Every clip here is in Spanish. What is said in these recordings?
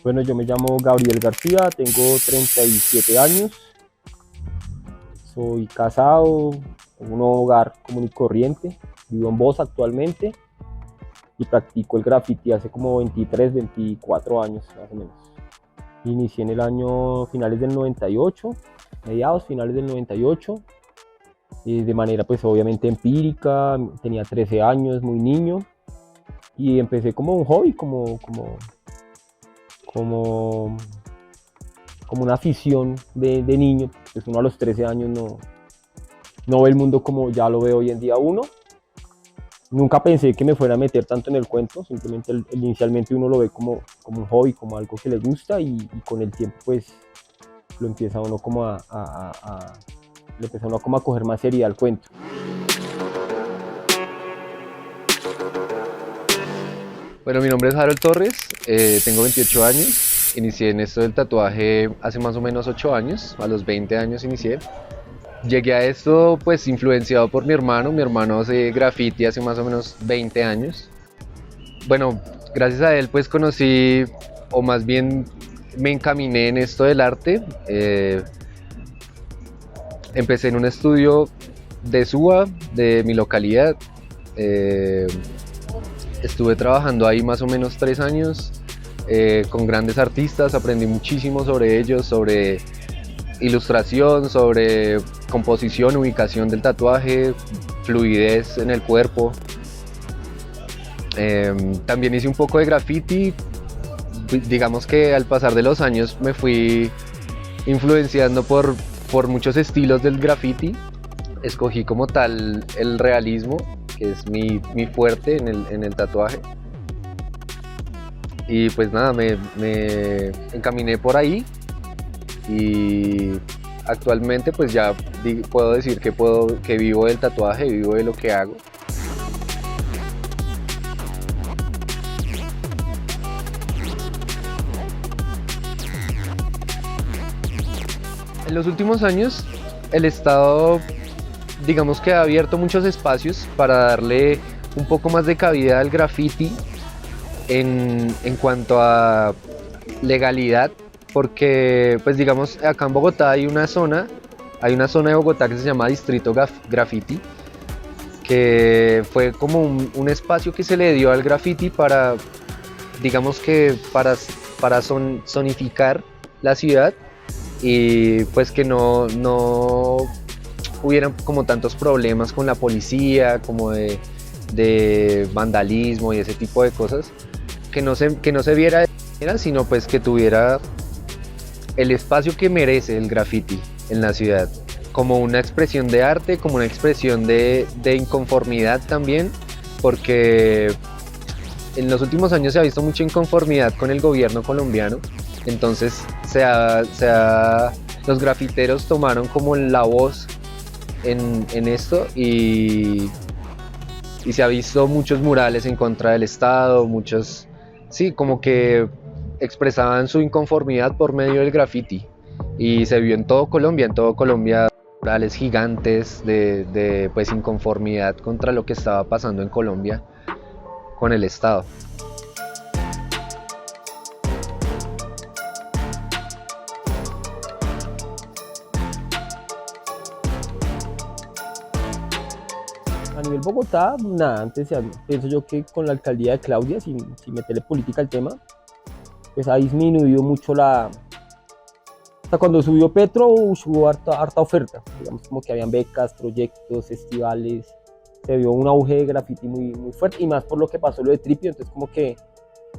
Bueno, yo me llamo Gabriel García, tengo 37 años, soy casado, tengo un hogar común y corriente, vivo en Bosa actualmente y practico el graffiti hace como 23, 24 años más o menos. Inicié en el año finales del 98, mediados finales del 98, de manera pues obviamente empírica, tenía 13 años, muy niño, y empecé como un hobby, como como una afición de niño, pues uno a los 13 años no ve el mundo como ya lo ve hoy en día uno. Nunca pensé que me fuera a meter tanto en el cuento, simplemente inicialmente uno lo ve como un hobby, como algo que le gusta y con el tiempo pues lo empieza uno como le empieza uno como a coger más seriedad al cuento. Bueno, mi nombre es Harold Torres, tengo 28 años, inicié en esto del tatuaje hace más o menos 8 años, a los 20 años inicié. Llegué a esto pues influenciado por mi hermano hace graffiti hace más o menos 20 años. Bueno, gracias a él pues conocí, o más bien me encaminé en esto del arte. Empecé en un estudio de Suba, de mi localidad. Eh, Estuve trabajando ahí más o menos 3 años con grandes artistas, aprendí muchísimo sobre ellos, sobre ilustración, sobre composición, ubicación del tatuaje, fluidez en el cuerpo. También hice un poco de graffiti. Digamos que al pasar de los años me fui influenciando por muchos estilos del graffiti. Escogí como tal el realismo, que es mi fuerte en el tatuaje. Y pues nada, me encaminé por ahí y actualmente pues ya puedo decir que vivo del tatuaje, vivo de lo que hago. En los últimos años el Estado, digamos que ha abierto muchos espacios para darle un poco más de cabida al graffiti en cuanto a legalidad, porque pues digamos acá en Bogotá hay una zona de Bogotá que se llama Distrito Graffiti, que fue como un espacio que se le dio al graffiti para, digamos que para zonificar la ciudad y pues que no hubieran como tantos problemas con la policía, como de vandalismo y ese tipo de cosas, que no se viera de esa manera, sino pues que tuviera el espacio que merece el graffiti en la ciudad, como una expresión de arte, como una expresión de inconformidad también, porque en los últimos años se ha visto mucha inconformidad con el gobierno colombiano, entonces los grafiteros tomaron como la voz en esto y se ha visto muchos murales en contra del Estado, muchos, sí, como que expresaban su inconformidad por medio del graffiti y se vio en todo Colombia murales gigantes de pues inconformidad contra lo que estaba pasando en Colombia con el Estado. A nivel Bogotá, nada, pienso yo que con la alcaldía de Claudia, sin meterle política al tema, pues ha disminuido mucho hasta cuando subió Petro hubo harta oferta, digamos como que habían becas, proyectos, festivales, se vio un auge de graffiti muy fuerte y más por lo que pasó lo de Tripio, entonces como que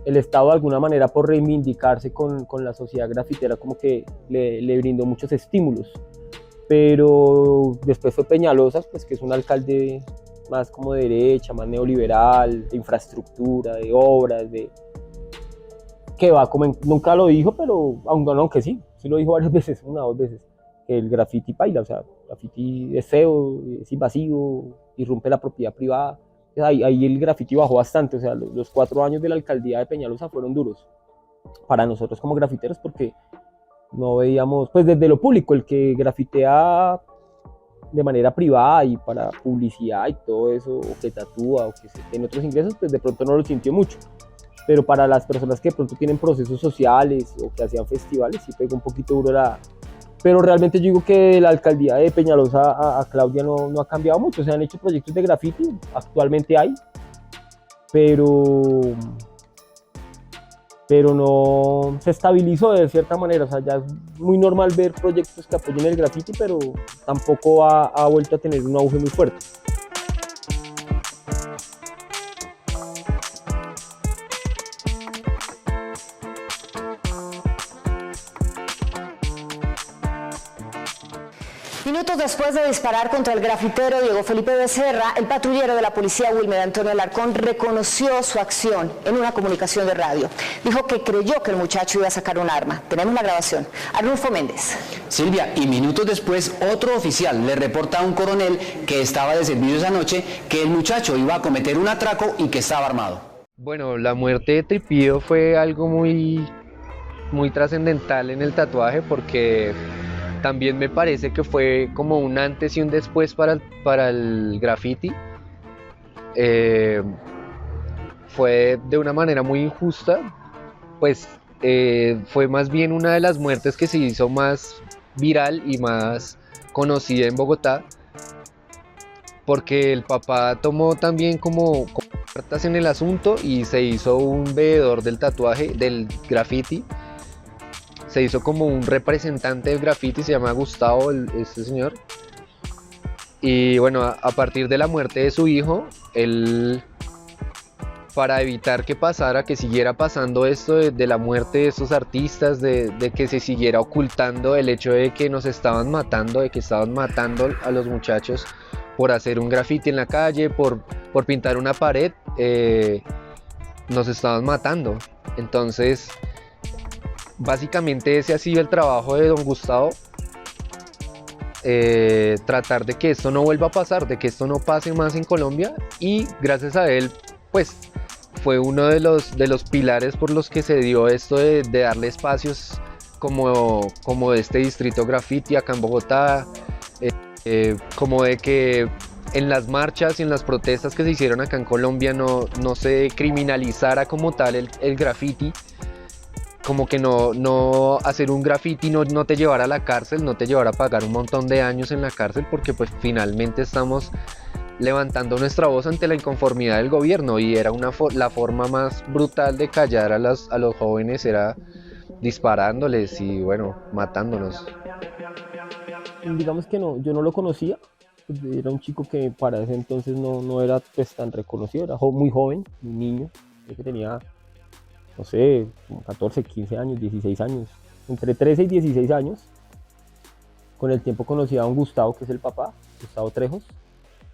el Estado de alguna manera por reivindicarse con la sociedad grafitera como que le brindó muchos estímulos, pero después fue Peñalosa, pues que es un alcalde más como de derecha, más neoliberal, de infraestructura, de obras, que va como nunca lo dijo, pero aunque sí lo dijo varias veces, una o dos veces, que el graffiti paila, o sea, el graffiti es feo, es invasivo, irrumpe la propiedad privada. Ahí el graffiti bajó bastante, o sea, los 4 años de la alcaldía de Peñalosa fueron duros para nosotros como grafiteros porque no veíamos, pues desde lo público, el que grafitea de manera privada y para publicidad y todo eso, o que tatúa, o que tiene otros ingresos, pues de pronto no lo sintió mucho. pero para las personas que de pronto tienen procesos sociales o que hacían festivales, sí pegó un poquito duro pero realmente yo digo que la alcaldía de Peñalosa a Claudia no ha cambiado mucho, se han hecho proyectos de graffiti, actualmente hay, pero, pero no se estabilizó de cierta manera, o sea, ya es muy normal ver proyectos que apoyen el graffiti, pero tampoco ha vuelto a tener un auge muy fuerte. Minutos después de disparar contra el grafitero Diego Felipe Becerra, el patrullero de la policía Wilmer Antonio Alarcón reconoció su acción en una comunicación de radio. Dijo que creyó que el muchacho iba a sacar un arma. Tenemos la grabación. Arnulfo Méndez. Silvia, y minutos después otro oficial le reporta a un coronel que estaba de servicio esa noche que el muchacho iba a cometer un atraco y que estaba armado. Bueno, la muerte de Tripío fue algo muy trascendental en el tatuaje porque también me parece que fue como un antes y un después para el graffiti. Fue de una manera muy injusta, pues fue más bien una de las muertes que se hizo más viral y más conocida en Bogotá, porque el papá tomó también como cartas en el asunto y se hizo un veedor del tatuaje, del graffiti. Se hizo como un representante del graffiti, se llama Gustavo, este señor. Y bueno, a partir de la muerte de su hijo, él, para evitar que pasara, que siguiera pasando esto de la muerte de estos artistas, de que se siguiera ocultando el hecho de que nos estaban matando, de que estaban matando a los muchachos por hacer un graffiti en la calle, por pintar una pared, nos estaban matando. Entonces, básicamente ese ha sido el trabajo de don Gustavo, tratar de que esto no vuelva a pasar, de que esto no pase más en Colombia, y gracias a él pues fue uno de los pilares por los que se dio esto de darle espacios como de este distrito graffiti acá en Bogotá, como de que en las marchas y en las protestas que se hicieron acá en Colombia no se criminalizara como tal el graffiti. Como que no hacer un graffiti no te llevará a la cárcel, no te llevará a pagar un montón de años en la cárcel, porque pues finalmente estamos levantando nuestra voz ante la inconformidad del gobierno, y era la forma más brutal de callar a los jóvenes era disparándoles y bueno, matándonos. Digamos que no, yo no lo conocía, era un chico que para ese entonces no era pues tan reconocido, era muy joven, un niño, creo que tenía, no sé, 14, 15 años, 16 años, entre 13 y 16 años. Con el tiempo conocí a un Gustavo, que es el papá, Gustavo Trejos,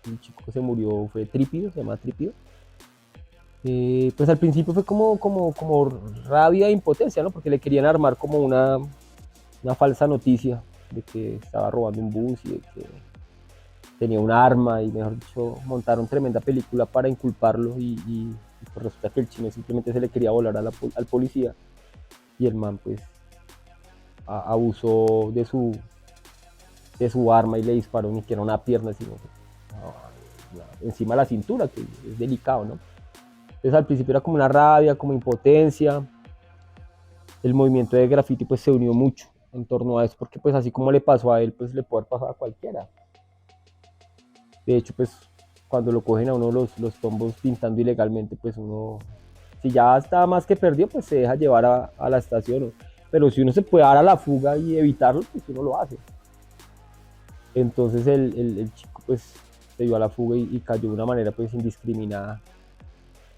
un chico que se murió, fue Trípido, se llama Trípido. Pues al principio fue como rabia e impotencia, ¿no? Porque le querían armar como una falsa noticia de que estaba robando un bus y de que tenía un arma, y mejor dicho, montaron tremenda película para inculparlo, y pues resulta que el chino simplemente se le quería volar al policía, y el man pues abusó de su arma y le disparó ni siquiera una pierna, sino encima de la cintura, que es delicado, ¿no? Entonces al principio era como una rabia, como impotencia. El movimiento de graffiti pues se unió mucho en torno a eso, porque pues así como le pasó a él, pues le puede haber pasado a cualquiera. De hecho, pues cuando lo cogen a uno los tombos pintando ilegalmente, pues uno, si ya está más que perdido, pues se deja llevar a la estación, ¿no? Pero si uno se puede dar a la fuga y evitarlo, pues uno lo hace. Entonces el chico pues se dio a la fuga y cayó de una manera pues indiscriminada,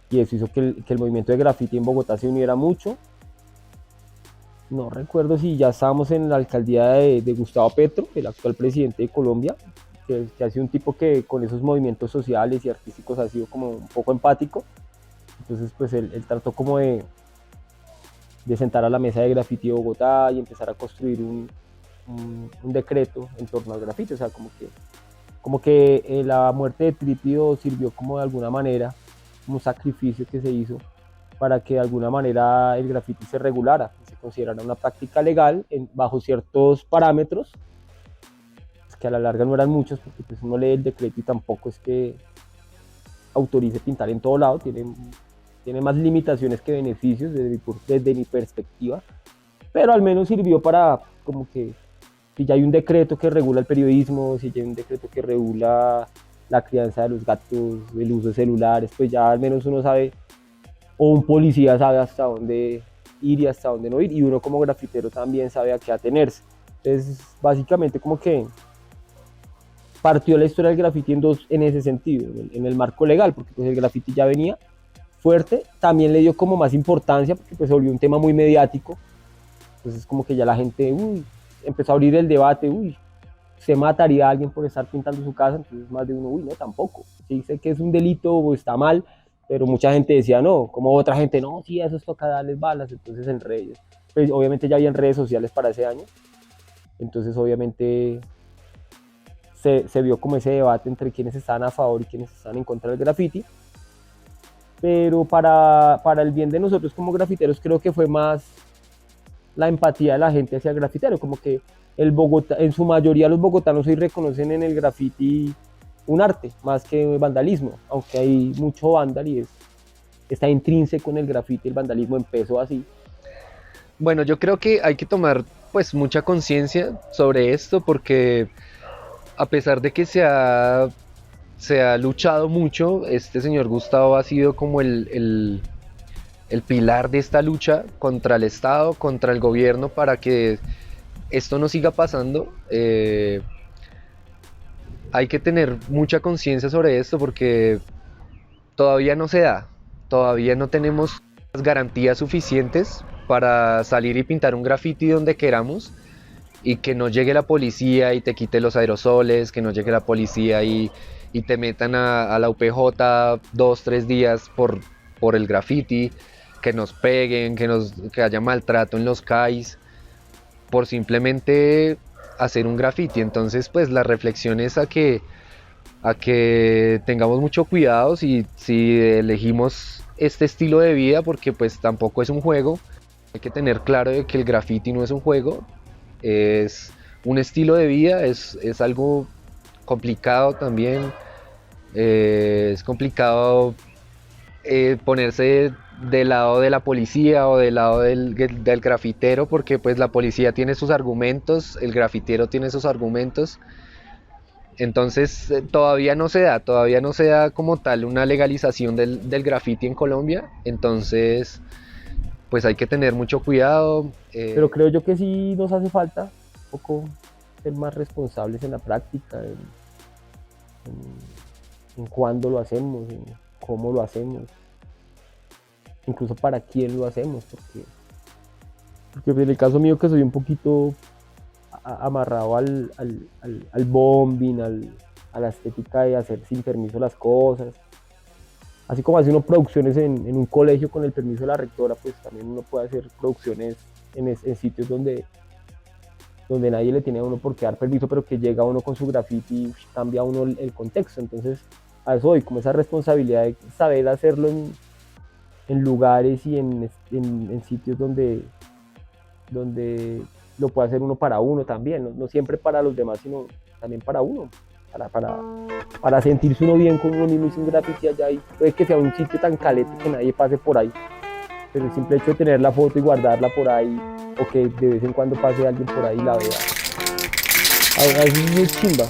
y eso hizo que el movimiento de graffiti en Bogotá se uniera mucho. No recuerdo si ya estábamos en la alcaldía de Gustavo Petro, el actual presidente de Colombia, que ha sido un tipo que con esos movimientos sociales y artísticos ha sido como un poco empático. Entonces pues él trató como de sentar a la mesa de graffiti de Bogotá y empezar a construir un decreto en torno al graffiti. O sea, como que la muerte de Trípido sirvió como de alguna manera, como un sacrificio que se hizo para que de alguna manera el graffiti se regulara, se considerara una práctica legal bajo ciertos parámetros, pues que a la larga no eran muchos, porque pues uno lee el decreto y tampoco es que autorice pintar en todo lado, tiene tiene más limitaciones que beneficios desde mi perspectiva, pero al menos sirvió para como que si ya hay un decreto que regula el periodismo, si ya hay un decreto que regula la crianza de los gatos, el uso de celulares, pues ya al menos uno sabe, o un policía sabe hasta dónde ir y hasta dónde no ir, y uno como grafitero también sabe a qué atenerse. Entonces, básicamente como que partió la historia del graffiti en dos, en ese sentido, en el marco legal, porque pues el graffiti ya venía fuerte, también le dio como más importancia, porque pues se volvió un tema muy mediático, entonces como que ya la gente, empezó a abrir el debate, ¿se mataría a alguien por estar pintando su casa? Entonces más de uno, no, tampoco, sí sé que es un delito o está mal, pero mucha gente decía no, como otra gente, no, sí, eso es toca darles balas, entonces en redes, pues obviamente ya había en redes sociales para ese año, entonces obviamente se vio como ese debate entre quienes estaban a favor y quienes estaban en contra del graffiti, pero para el bien de nosotros como grafiteros creo que fue más la empatía de la gente hacia el grafitero, como que el Bogotá, en su mayoría los bogotanos hoy reconocen en el graffiti un arte, más que vandalismo, aunque hay mucho vándal y está intrínseco en el graffiti, el vandalismo empezó así. Bueno, yo creo que hay que tomar pues mucha conciencia sobre esto porque a pesar de que se ha luchado mucho, este señor Gustavo ha sido como el pilar de esta lucha contra el Estado, contra el gobierno, para que esto no siga pasando. Hay que tener mucha conciencia sobre esto porque todavía no se da, todavía no tenemos las garantías suficientes para salir y pintar un graffiti donde queramos y que no llegue la policía y te quite los aerosoles, que no llegue la policía y te metan a la UPJ 2-3 días por el graffiti, que nos peguen, que haya maltrato en los CAIs, por simplemente hacer un graffiti. Entonces pues la reflexión es a que tengamos mucho cuidado si elegimos este estilo de vida, porque pues tampoco es un juego. Hay que tener claro de que el graffiti no es un juego, es un estilo de vida, es algo complicado también, es complicado ponerse del lado de la policía o del lado del grafitero, porque pues la policía tiene sus argumentos, el grafitero tiene sus argumentos, entonces todavía no se da como tal una legalización del graffiti en Colombia, entonces pues hay que tener mucho cuidado. Pero creo yo que sí nos hace falta un poco ser más responsables en la práctica, en cuándo lo hacemos, en cómo lo hacemos, incluso para quién lo hacemos, porque en el caso mío que soy un poquito amarrado al bombing, a la estética de hacer sin permiso las cosas, así como hace uno producciones en un colegio con el permiso de la rectora, pues también uno puede hacer producciones en sitios donde nadie le tiene a uno por qué dar permiso, pero que llega uno con su graffiti y cambia uno el contexto. Entonces a eso voy, como esa responsabilidad de saber hacerlo en lugares y en sitios donde lo puede hacer uno para uno también, no siempre para los demás, sino también para uno. Para sentirse uno bien con uno mismo y sin graffiti allá, y puede que sea un sitio tan calete que nadie pase por ahí, pero el simple hecho de tener la foto y guardarla por ahí, o que de vez en cuando pase alguien por ahí y la vea, a veces es chimba.